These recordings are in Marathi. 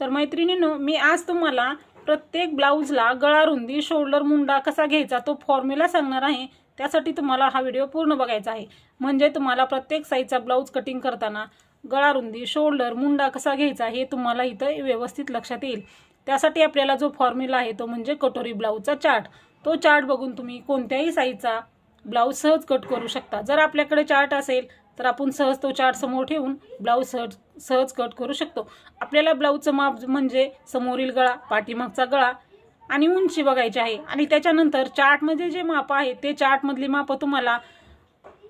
तर मैत्रिणींनो, मी आज तुम्हाला प्रत्येक ब्लाऊजला गळा रुंदी, शोल्डर, मुंडा कसा घ्यायचा तो फॉर्म्युला सांगणार आहे। त्यासाठी तुम्हाला हा व्हिडिओ पूर्ण बघायचा आहे, म्हणजे तुम्हाला प्रत्येक साईजचा ब्लाऊज कटिंग करताना गळा रुंदी, शोल्डर, मुंडा कसा घ्यायचा हे तुम्हाला इथं व्यवस्थित लक्षात येईल। त्यासाठी आपल्याला जो फॉर्म्युला आहे तो म्हणजे कटोरी ब्लाऊजचा चार्ट। तो चार्ट बघून तुम्ही कोणत्याही साईजचा ब्लाऊज सहज कट करू शकता। जर आपल्याकडे चार्ट असेल तर आपण सहज तो चार्ट समोर ठेवून ब्लाऊज सहज कट करू शकतो। आपल्याला ब्लाऊजचं माप म्हणजे समोरील गळा, पाठीमागचा गळा आणि उंची बघायची आहे। आणि त्याच्यानंतर चार्टमध्ये जे माप आहे ते चार्टमधली माप तुम्हाला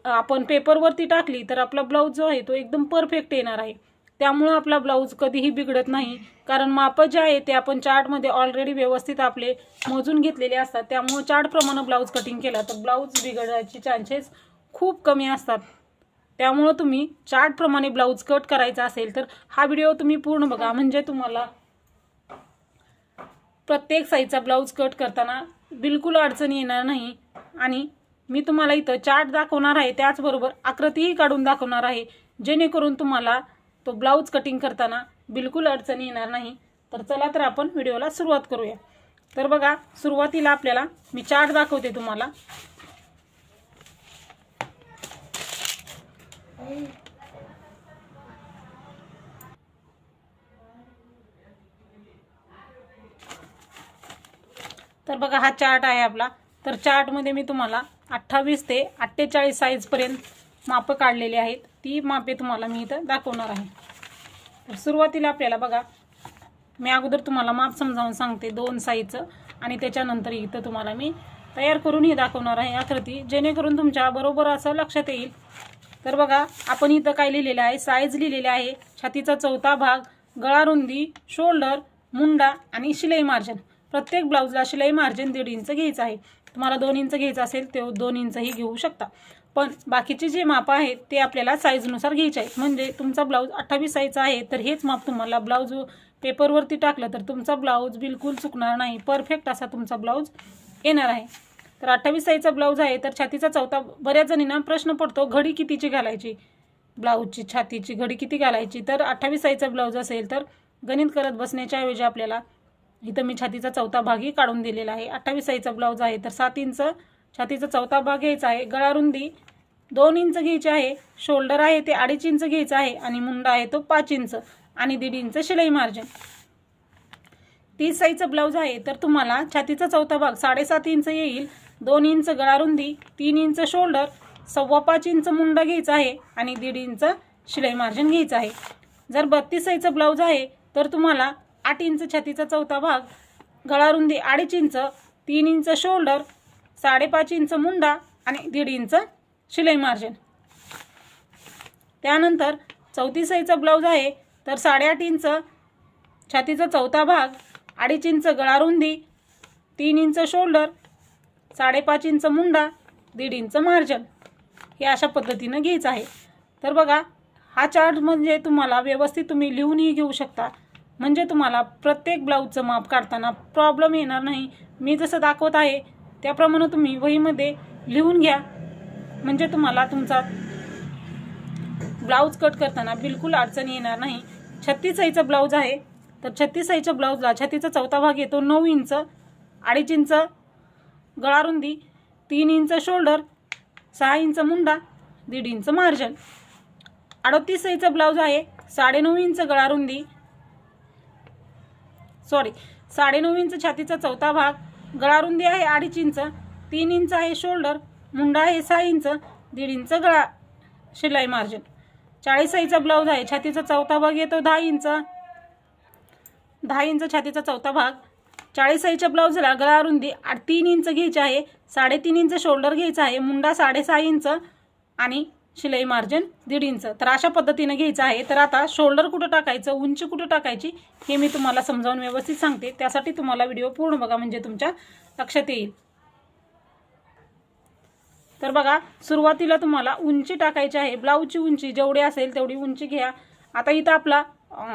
आपण पेपरवरती टाकली तर आपला ब्लाऊज जो आहे तो एकदम परफेक्ट येणार आहे। त्यामुळे आपला ब्लाऊज कधीही बिघडत नाही, कारण माप जे आहे ते आपण चार्टमध्ये ऑलरेडी व्यवस्थित आपले मोजून घेतलेले असतात। त्यामुळे चार्टप्रमाणे ब्लाऊज कटिंग केला तर ब्लाऊज बिघडायचे चान्सेस खूप कमी असतात। त्यामुळे तुम्ही चार्टप्रमाणे ब्लाऊज कट करायचा असेल तर हा व्हिडिओ तुम्ही पूर्ण बघा, म्हणजे तुम्हाला प्रत्येक साईजचा ब्लाऊज कट करताना बिलकुल अडचण येणार नाही। आणि मी तुम्हाला इथं चार्ट दाखवणार आहे, त्याचबरोबर आकृतीही काढून दाखवणार आहे, जेणेकरून तुम्हाला तो ब्लाऊज कटिंग करताना बिलकुल अडचण येणार नाही। तर चला तर आपण व्हिडिओला सुरुवात करूया। तर बघा, सुरुवातीला आपल्याला मी चार्ट दाखवते तुम्हाला। तर बघा, हा चार्ट आहे आपला। तर चार्टमध्ये मी तुम्हाला 28 ते 48 साईजपर्यंत माप काढलेले आहेत। ती मापे तुम्हाला मी इथं दाखवणार आहे। तर सुरुवातीला आपल्याला बघा, मी अगोदर तुम्हाला माप समजावून सांगते 2 साईजचं, आणि त्याच्यानंतर इथं तुम्हाला मी तयार करूनही दाखवणार आहे आकृती, जेणेकरून तुमच्या बरोबर असं लक्षात येईल। तर बघा, आपण इथं काय लिहिलेलं आहे, साईज लिहिलेले आहे, छातीचा चौथा भाग, गळा रुंदी, शोल्डर, मुंडा आणि शिलाई मार्जिन। प्रत्येक ब्लाऊजला शिलाई मार्जिन 1.5 इंच घ्यायचं आहे। तुम्हाला 2 इंच घ्यायचं असेल ते 2 इंचही घेऊ शकता, पण बाकीचे जे माप आहेत ते आपल्याला साईजनुसार घ्यायचे आहेत। म्हणजे तुमचा ब्लाऊज 28 साईजचा आहे तर हेच माप तुम्हाला ब्लाऊज पेपरवरती टाकलं तर तुमचा ब्लाऊज बिलकुल चुकणार नाही, परफेक्ट असा तुमचा ब्लाऊज येणार आहे। तर 28 साईजचा ब्लाऊज आहे, तर छातीचा चौथा, बऱ्याच जणींना प्रश्न पडतो घडी कितीची घालायची, ब्लाऊजची छातीची घडी किती घालायची। तर 28 साईजचा ब्लाऊज असेल तर गणित करत बसण्याच्या ऐवजी आपल्याला इथं मी छातीचा चौथा भागही काढून दिलेला आहे। 28 साईजचा ब्लाऊज आहे तर 7 इंच छातीचा चौथा भाग घ्यायचा आहे, गळा रुंदी 2 इंच घ्यायची आहे, शोल्डर आहे ते 2.5 इंच घ्यायचा आहे, आणि मुंडा आहे तो 5 इंच आणि 1.5 इंच शिलाई मार्जिन। 30 साईजचा ब्लाऊज आहे तर तुम्हाला छातीचा चौथा भाग 7.5 इंच येईल, 2 इंच गळा रुंदी, 3 इंच शोल्डर, 5.25 इंच मुंडा घ्यायचा आहे आणि 1.5 इंच शिलाई मार्जिन घ्यायचं आहे। जर 32 साईजचा ब्लाऊज आहे तर तुम्हाला 8 इंच छातीचा चौथा भाग, गळा रुंदी 2.5 inch, 3 inch shoulder, 5.5 inch Munda आणि 1.5 इंच शिलाई मार्जिन। त्यानंतर 34 साईजचा ब्लाऊज आहे तर 8.5 इंच छातीचा चौथा भाग, 2.5 इंच गळा रुंदी, 3 inch shoulder, 5.5 inch Munda, 1.5 inch margin, हे अशा पद्धतीनं घ्यायचं आहे। तर बघा, हा चार्ट म्हणजे तुम्हाला व्यवस्थित तुम्ही लिहूनही घेऊ शकता, म्हणजे तुम्हाला प्रत्येक ब्लाऊजचं माप काढताना प्रॉब्लेम येणार नाही। मी जसं दाखवत आहे त्याप्रमाणे तुम्ही वहीमध्ये लिहून घ्या, म्हणजे तुम्हाला तुमचा ब्लाऊज कट करताना बिलकुल अडचण येणार नाही। 36 साईजचा ब्लाऊज आहे तर 36 साईजच्या ब्लाऊजला छातीचा चौथा भाग येतो 9 इंच, 2.5 इंच गळा रुंदी, 3 inch shoulder, 6 inch Munda, 1.5 inch margin. 38 साईजचा ब्लाऊज आहे, 9.5 इंच गळा रुंदी, 9.5 इंच छातीचा चौथा भाग, गळा रुंदी आहे 2.5 इंच, 3 इंच आहे शोल्डर, मुंडा आहे 6 इंच, 1.5 इंच गळा शिलाई मार्जिन। 40 साईजचा ब्लाऊज आहे, छातीचा चौथा भाग येतो 10 इंच, 10 इंच छातीचा चौथा भाग। 40 साईजच्या ब्लाऊजला गळा रुंदी 3 इंच घ्यायची आहे, 3.5 इंच शोल्डर घ्यायचा आहे, मुंडा 6.5 इंच आणि शिलाई मार्जिन 1.5 इंच। तर अशा पद्धतीने घ्यायचं आहे। तर आता शोल्डर कुठं टाकायचं, उंची कुठं टाकायची हे मी तुम्हाला समजावून व्यवस्थित सांगते, त्यासाठी तुम्हाला व्हिडिओ पूर्ण बघा, म्हणजे तुमच्या लक्षात येईल। तर बघा, सुरुवातीला तुम्हाला उंची टाकायची आहे, ब्लाऊजची उंची जेवढी असेल तेवढी उंची घ्या। आता इथं आपला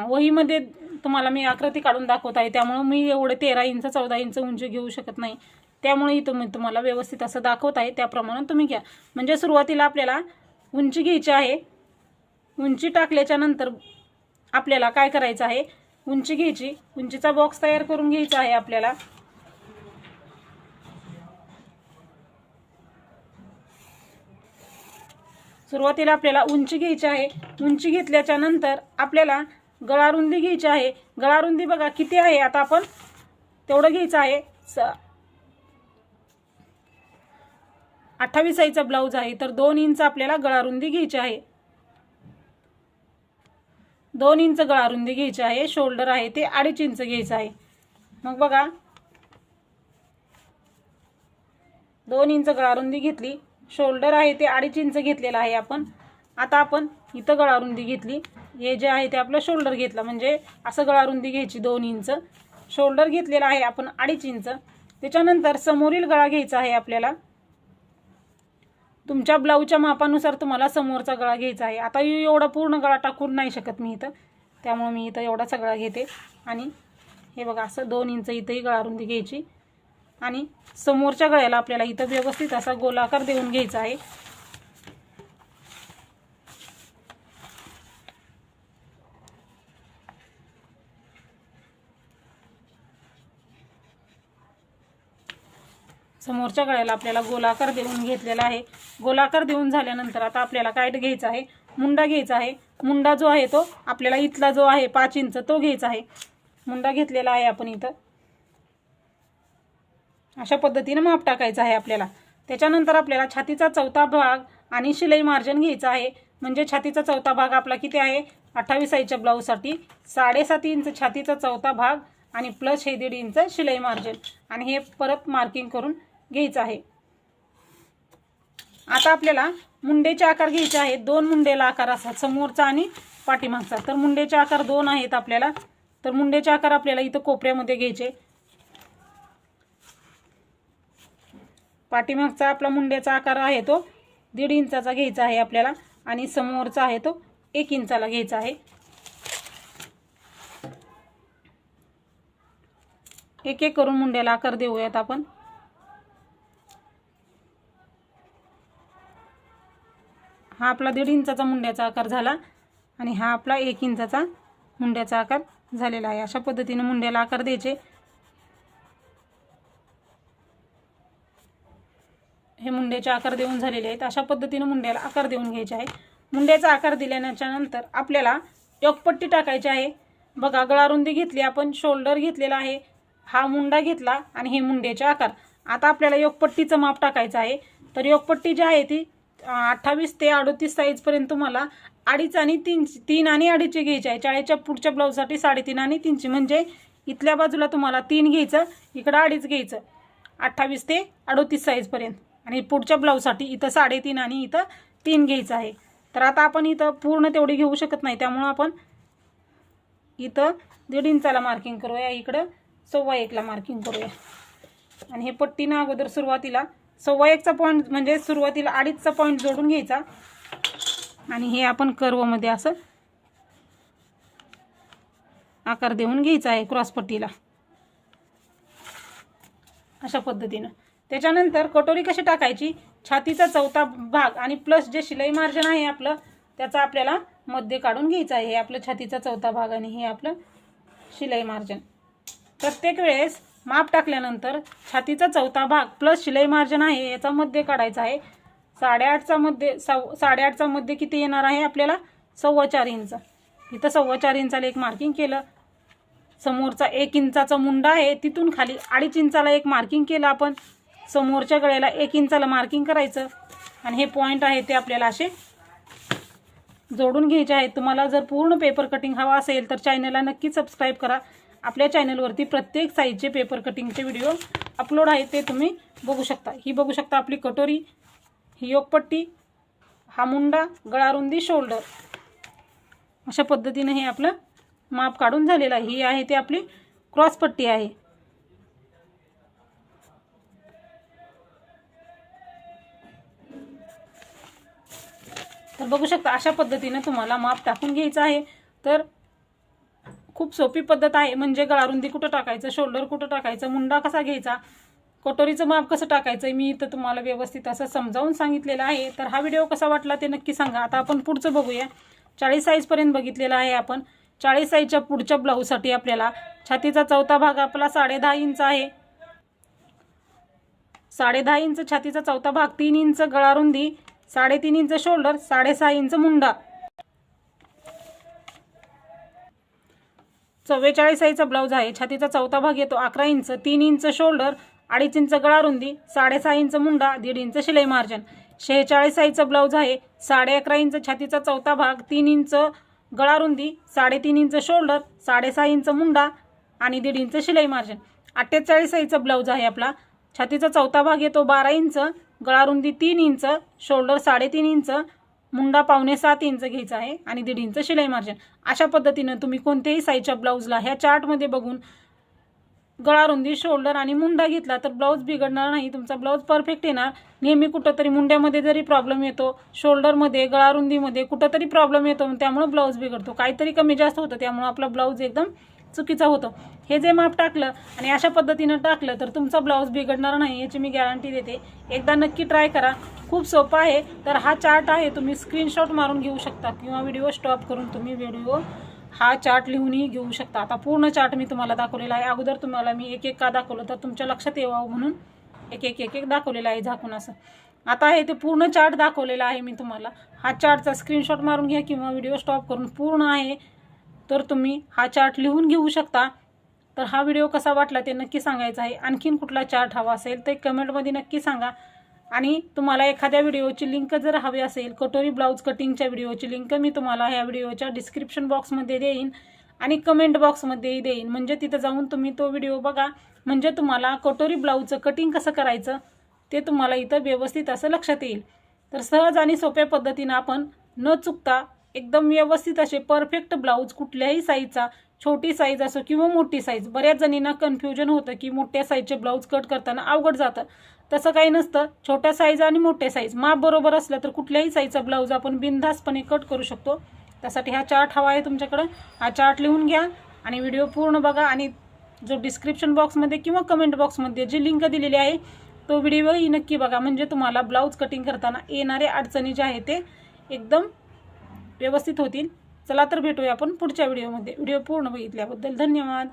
वहीमध्ये तुम्हाला मी आकृती काढून दाखवत आहे, त्यामुळे मी एवढे 13 इंच 14 इंच उंची घेऊ शकत नाही, त्यामुळे इथं मी तुम्हाला व्यवस्थित असं दाखवत आहे त्याप्रमाणे तुम्ही घ्या। म्हणजे सुरुवातीला आपल्याला उंची घ्यायची आहे, उंची टाकल्याच्या नंतर आपल्याला काय करायचं आहे, उंची घ्यायची, उंचीचा बॉक्स तयार करून घ्यायचा आहे आपल्याला। सुरुवातीला आपल्याला उंची घ्यायची आहे। उंची घेतल्याच्या नंतर आपल्याला गळारुंदी घ्यायची आहे। गळारुंदी बघा किती आहे, आता आपण तेवढं घ्यायचं आहे। 28 साईजचा ब्लाऊज आहे तर 2 इंच आपल्याला गळारुंदी घ्यायची आहे। 2 इंच गळारुंदी घ्यायची आहे। शोल्डर आहे ते 2.5 इंच घ्यायचं आहे। मग बघा 2 इंच गळारुंदी घेतली, शोल्डर आहे ते 2.5 इंच घेतलेला आहे आपण। आता आपण इथं गळारुंदी घेतली, हे जे आहे ते आपलं शोल्डर घेतलं, म्हणजे असं गळारुंदी घ्यायची 2 इंच। शोल्डर घेतलेला आहे आपण 2.5 इंच। त्याच्यानंतर समोरील गळा घ्यायचा आहे आपल्याला। तुमच्या ब्लाऊजच्या मापानुसार तुम्हाला समोरचा गळा घ्यायचा आहे। आता एवढा पूर्ण गळा टाकून नाही शकत मी इथं, त्यामुळे मी इथं एवढा सगळा घेते। आणि हे बघा असं 2 इंच इथंही गळारुंदी घ्यायची आणि समोरच्या गळ्याला आपल्याला इथं व्यवस्थित असा गोलाकार देऊन घ्यायचा आहे। समोरच्या गळ्याला आपल्याला गोलाकार देऊन घेतलेला आहे। गोलाकार देऊन झाल्यानंतर आता आपल्याला काय घ्यायचं आहे, मुंडा घ्यायचा आहे। मुंडा जो आहे तो आपल्याला इथला जो आहे 5 इंच तो घ्यायचा आहे। मुंडा घेतलेला आहे आपण इथं, अशा पद्धतीने माप टाकायचं आहे आपल्याला। त्याच्यानंतर आपल्याला छातीचा चौथा भाग आणि शिलाई मार्जिन घ्यायचा आहे। म्हणजे छातीचा चौथा भाग आपला किती आहे, 28 साईजच्या ब्लाऊजसाठी 7.5 इंच छातीचा चौथा भाग आणि प्लस हे 1.5 इंच शिलाई मार्जिन, आणि हे परत मार्किंग करून घ्यायचं आहे। आता आपल्याला मुंडेचे आकार घ्यायचे आहेत। 2 मुंडेला आकार असतात, समोरचा आणि पाठीमागचा। तर मुंडेचे आकार 2 आहेत आपल्याला, तर मुंडेचे आकार आपल्याला इथं कोपऱ्यामध्ये घ्यायचे। पाठीमागचा आपला मुंड्याचा आकार आहे तो 1.5 इंचाचा घ्यायचा आहे आपल्याला, आणि समोरचा आहे तो 1 इंचाला घ्यायचा आहे। एक एक करून मुंड्याला आकार देऊयात आपण। हा आपला 1.5 इंचाचा मुंड्याचा आकार झाला आणि हा आपला 1 इंचाचा मुंड्याचा आकार झालेला आहे। अशा पद्धतीने मुंड्याला आकार द्यायचे। हे मुंड्याचे आकार देऊन झालेले आहेत। अशा पद्धतीने मुंड्याला आकार देऊन घ्यायचे आहे। मुंड्याचा आकार दिल्याच्या नंतर आपल्याला योकपट्टी टाकायची आहे। बघा गळारुंदी घेतली आपण, शोल्डर घेतलेला आहे, हा मुंडा घेतला आणि हे मुंड्याचे आकार। आता आपल्याला योकपट्टीचं माप टाकायचं आहे। तर योकपट्टी जी आहे ती 28 ते 38 साईज पर्यंत तुम्हाला 2.5 आणि 3 आणि 2.5 घ्यायची आहे। 40च्या पुढच्या ब्लाऊजसाठी 3.5 आणि 3, म्हणजे इथल्या बाजूला तुम्हाला 3 घ्यायचं, इकडं 2.5 घ्यायचं, 28 ते 38 साईज पर्यंत। आणि पुढच्या ब्लाऊजसाठी इथं 3.5 आणि इथं 3 घ्यायचं आहे। तर आता आपण इथं पूर्ण तेवढी घेऊ शकत नाही, त्यामुळे आपण इथं 1.5 इंचाला मार्किंग करूया, इकडं 1.25ला मार्किंग करूया। आणि हे पट्टीनं अगोदर सुरुवातीला 1.25चा पॉईंट, म्हणजे सुरुवातीला 2.5चा पॉईंट जोडून घ्यायचा आणि हे आपण कर्वमध्ये असं आकार देऊन घ्यायचा आहे क्रॉस पट्टीला, अशा पद्धतीनं। त्याच्यानंतर कटोरी कशी टाकायची, छातीचा चौथा भाग आणि प्लस जे शिलाई मार्जिन आहे आपलं त्याचा आपल्याला मध्य काढून घ्यायचं आहे। हे आपलं छातीचा चौथा भाग आणि हे आपलं शिलाई मार्जिन। प्रत्येक वेळेस माप टाकल्यानंतर छातीचा चौथा भाग प्लस शिलाई मार्जिन आहे याचा मध्य काढायचा आहे। 8.5चा मध्य किती येणार आहे आपल्याला, 4.25 इंच। इथं 4.25 इंचाला एक मार्किंग केलं। समोरचा 1 इंचाचा मुंडा आहे, तिथून खाली 2.5 इंचाला एक मार्किंग केलं आपण। समोरच्या गळ्याला 1 इंचाला मार्किंग करायचं आणि हे पॉईंट आहे ते आपल्याला असे जोडून घ्यायचे आहेत। तुम्हाला जर पूर्ण पेपर कटिंग हवा असेल तर चॅनलला नक्की सबस्क्राईब करा। आपल्या चॅनलवरती प्रत्येक साईजचे पेपर कटिंगचे व्हिडिओ अपलोड आहेत, ते तुम्ही बघू शकता। ही बघू शकता आपली कटोरी, ही योकपट्टी, हा मुंडा, गळारुंदी, शोल्डर, अशा पद्धतीने हे आपलं माप काढून झालेलं आहे। ही आहे ते आपली क्रॉस पट्टी आहे। तर बघू शकता अशा पद्धतीने तुम्हाला माप टाकून घ्यायचं आहे। तर खूप सोपी पद्धत आहे, म्हणजे गळारुंदी कुठं टाकायचं, शोल्डर कुठं टाकायचं, मुंडा कसा घ्यायचा, कटोरीचं माप कसं टाकायचं, मी इथं तुम्हाला व्यवस्थित असं समजावून सांगितलेलं आहे। तर हा व्हिडिओ कसा वाटला ते नक्की सांगा। आता आपण पुढचं बघूया। 40 साईज पर्यंत बघितलेला आहे आपण। 40 साईजच्या पुढच्या ब्लाऊजसाठी आपल्याला छातीचा चौथा भाग आपला 10.5 इंच आहे. 10.5 इंच छातीचा चौथा भाग, 3 इंच गळा रुंदी, 3.5 इंच शोल्डर, 6.5 इंच मुंडा. 44 साईजचा ब्लाऊज आहे. छातीचा चौथा भाग येतो 11 इंच, 3 इंच शोल्डर, 2.5 इंच गळा रुंदी, 6.5 इंच मुंडा, 1.5 इंच शिलाई मार्जिन. 46 साईजचा ब्लाऊज आहे. 11.5 इंच छातीचा चौथा भाग, 3 इंच गळा रुंदी, 3.5 इंच शोल्डर, 6.5 इंच मुंडा आणि 1.5 इंच शिलाई मार्जिन. 48 साईजचा ब्लाऊज आहे आपला. छातीचा चौथा भाग येतो 12 इंच, गळा रुंदी 3 inch, shoulder 3.5 inch, Munda 6.25 inch घ्यायचा आहे आणि 1.5 इंच शिलाई मार्जिन. अशा पद्धतीने तुम्ही कोणत्याही साईजच्या ब्लाऊजला ह्या चार्टमध्ये बघून गळा रुंदी, शोल्डर आणि मुंडा घेतला तर ब्लाऊज बिघडणार नाही, तुमचा ब्लाऊज परफेक्ट येणार. नेहमी कुठंतरी मुंड्यामध्ये जरी प्रॉब्लेम येतो, शोल्डरमध्ये, गळा रुंदीमध्ये कुठंतरी प्रॉब्लेम येतो, त्यामुळे ब्लाऊज बिघडतो. काहीतरी कमी जास्त होतं, त्यामुळे आपला ब्लाऊज एकदम चुकीचा होतो. हे जे माप टाकलं आणि अशा पद्धतीनं टाकलं तर तुमचा ब्लाऊज बिघडणार नाही, याची मी गॅरंटी देते. एकदा नक्की ट्राय करा, खूप सोपं आहे. तर हा चार्ट आहे, तुम्ही स्क्रीनशॉट मारून घेऊ शकता किंवा व्हिडिओ स्टॉप करून तुम्ही हा चार्ट लिहूनही घेऊ शकता. आता पूर्ण चार्ट मी तुम्हाला दाखवलेला आहे. अगोदर तुम्हाला मी एक एक का दाखवलं तर तुमच्या लक्षात यावं म्हणून एक एक दाखवलेला आहे झाकून असं. आता आहे ते पूर्ण चार्ट दाखवलेला आहे मी तुम्हाला. हा चार्टचा स्क्रीनशॉट मारून घ्या किंवा व्हिडिओ स्टॉप करून पूर्ण आहे तर तुम्ही हा चार्ट लिहून घेऊ शकता. तर हा व्हिडिओ कसा वाटला ते नक्की सांगायचं आहे. आणखीन कुठला चार्ट हवा असेल तर कमेंटमध्ये नक्की सांगा. आणि तुम्हाला एखाद्या व्हिडिओची लिंक जर हवी असेल, कटोरी ब्लाऊज कटिंगच्या व्हिडिओची लिंक मी तुम्हाला ह्या व्हिडिओच्या डिस्क्रिप्शन बॉक्समध्ये देईन आणि कमेंट बॉक्समध्येही देईन. म्हणजे तिथं जाऊन तुम्ही तो व्हिडिओ बघा, म्हणजे तुम्हाला कटोरी ब्लाऊजचं कटिंग कसं करायचं ते तुम्हाला इथं व्यवस्थित असं लक्षात येईल. तर सहज आणि सोप्या पद्धतीनं आपण न चुकता एकदम व्यवस्थित असे परफेक्ट ब्लाऊज कुठल्याही साईजचा, छोटी साईज असो किंवा मोठी साईज. बऱ्याच जणींना कन्फ्युजन होतं की मोठ्या साईजचे ब्लाऊज कट करताना अवघड जातं. तसं काही नसतं. छोट्या साईज आणि मोठ्या साईज माप बरोबर असलं तर कुठल्याही साईजचा ब्लाऊज आपण बिनधास्तपणे कट करू शकतो. त्यासाठी हा चार्ट हवा आहे तुमच्याकडं. हा चार्ट लिहून घ्या आणि व्हिडिओ पूर्ण बघा आणि जो डिस्क्रिप्शन बॉक्समध्ये किंवा कमेंट बॉक्समध्ये जी लिंक दिलेली आहे तो व्हिडिओही नक्की बघा. म्हणजे तुम्हाला ब्लाऊज कटिंग करताना येणारे अडचणी जे आहे ते एकदम व्यवस्थित होतील. चला तर भेटूया आपण पुढच्या व्हिडिओमध्ये. व्हिडिओ पूर्ण बघितल्याबद्दल धन्यवाद.